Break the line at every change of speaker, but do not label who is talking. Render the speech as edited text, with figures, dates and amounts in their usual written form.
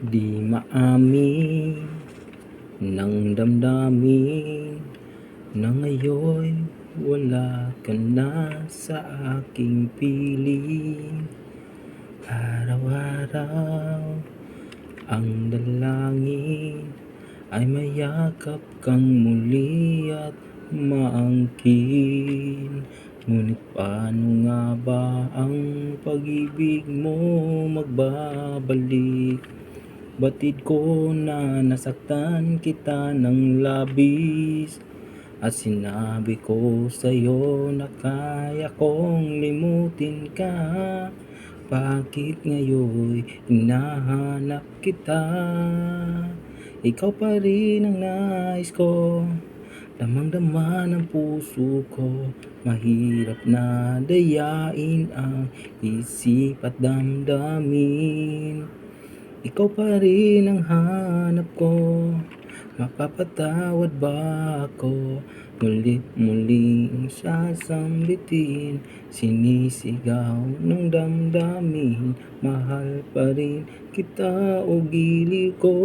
Di maamin ng damdamin na ngayon'y wala ka na sa aking piling. Araw-araw ang dalangin ay mayakap kang muli at maangkin. Ngunit paano nga ba ang pag-ibig mo magbabalik? Batid ko na nasaktan kita ng labis, at sinabi ko sa'yo na kaya kong limutin ka. Bakit ngayon'y hinahanap kita? Ikaw pa rin ang nais ko, damang-dama ng puso ko. Mahirap na dayain ang isip at damdamin. Ikaw pa rin ang hanap ko, mapapatawad ba ako? Ngunit muling sasambitin, sinisigaw ng damdamin. Mahal pa rin kita o giliw ko.